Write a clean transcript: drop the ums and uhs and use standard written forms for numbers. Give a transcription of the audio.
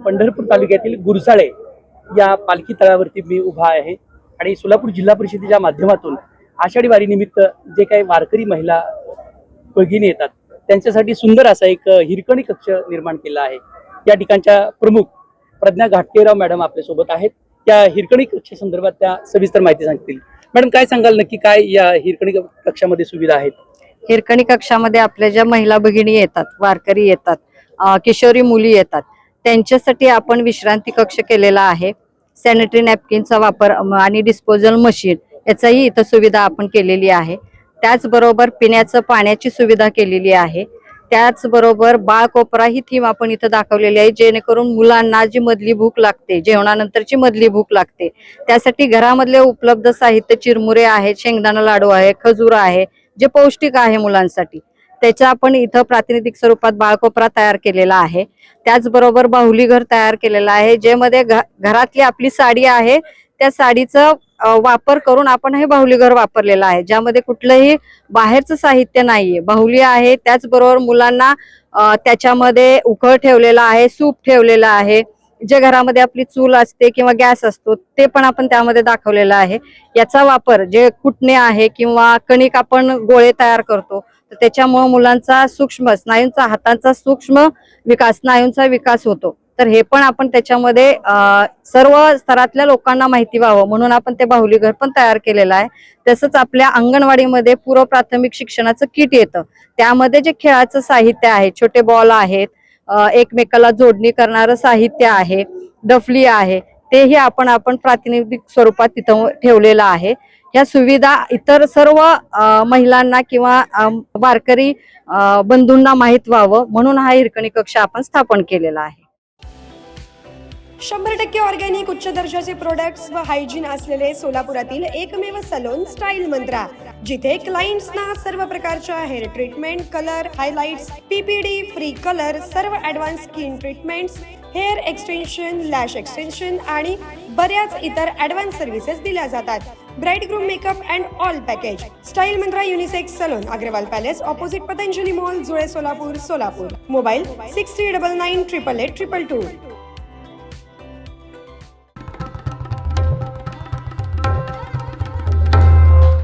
पंढरपूर तालुक्यातील गुरसाळे या पालखी तळावरती मी उभा आहे आणि सोलापूर जिल्हा परिषदेच्या माध्यमातून आषाढी वारी निमित्त जे काही वारकरी महिला भगिनी येतात त्यांच्यासाठी सुंदर असा एक हिरकणी कक्ष निर्माण केला आहे। या ठिकाणच्या प्रमुख प्रज्ञा घाटकेराव मॅडम आपल्या सोबत आहेत। त्या हिरकणी कक्ष संदर्भात त्या सविस्तर माहिती सांगतील। मॅडम काय सांगाल, नक्की काय या हिरकणी कक्षामध्ये सुविधा आहेत? हिरकणी कक्षामध्ये आपल्या ज्या महिला भगिनी येतात, वारकरी येतात, किशोरी मुली येतात, त्यांच्यासाठी आपण विश्रांती कक्ष केलेला आहे। सॅनिटरी नॅपकिनचा वापर आणि डिस्पोजल मशीन याचाही इथं सुविधा आपण केलेली आहे। त्याचबरोबर पिण्याचं पाण्याची सुविधा केलेली आहे। त्याचबरोबर बाळ कोपरा ही थीम आपण इथं दाखवलेली आहे, जेणेकरून मुलांना जी मधली भूक लागते, जेवणानंतरची मधली भूक लागते, त्यासाठी घरामधले उपलब्ध साहित्य चिरमुरे आहेत, शेंगदाणा लाडू आहे, खजूर आहे, जे पौष्टिक आहे मुलांसाठी, त्याचा आपण इथं प्रातिनिधिक स्वरूपात बाळकोपरा तयार केलेला आहे। त्याचबरोबर बाहुली घर तयार केलेला आहे, ज्यामध्ये घरातली आपली साडी आहे त्या साडीचा वापर करून आपण हे बाहुली घर वापरलेलं आहे, ज्यामध्ये कुठलंही बाहेरचं साहित्य नाहीये, बाहुली आहे। त्याचबरोबर मुलांना त्याच्यामध्ये उकळ ठेवलेला आहे, सूप ठेवलेला आहे, जे घरामध्ये आपली चूल असते किंवा गॅस असतो ते पण आपण त्यामध्ये दाखवलेला आहे। याचा वापर जे कुटणे आहे किंवा कणिक आपण गोळे तयार करतो, तर त्याच्यामुळे मुलांचा सूक्ष्म स्नायूंचा, हातांचा सूक्ष्म विकास, स्नायूंचा विकास होतो। तर हे पण आपण त्याच्यामध्ये सर्व स्तरातल्या लोकांना माहिती व्हावं म्हणून आपण ते बाहुली घर पण तयार केलेलं आहे। तसंच आपल्या अंगणवाडीमध्ये पूर्व प्राथमिक शिक्षणाचं किट येतं, त्यामध्ये जे खेळाचं साहित्य आहे, छोटे बॉल आहेत, एकमेकाला जोडणी करणारं साहित्य आहे, डफली आहे, तेही आपण प्रातिनिधिक स्वरूपात तिथं ठेवलेलं आहे। या सुविधा इतर सर्व महिलांना किंवा वारकरी बंधूंना माहित व्हावं म्हणून हा हिरकणी कक्ष आपण स्थापन केलेला आहे। 100% ऑर्गॅनिक उच्च दर्जाचे प्रोडक्ट्स व हायजीन असलेले सोलापुरातील एकमेव सलून स्टाईल मंत्रा, जिथे क्लायंट्सना सर्व प्रकारच्या hair treatment, colour, highlights, PPD, free colour, सर्व advance skin treatments, hair extension, lash extension आणि बऱ्याच इतर ॲडव्हान्स सर्व्हिसेस दिल्या जातात। Bride groom makeup and all package. Style mantra unisex salon, Agarwal palace opposite Patanjali mall, Jule, Solapur. Mobile 6399888822।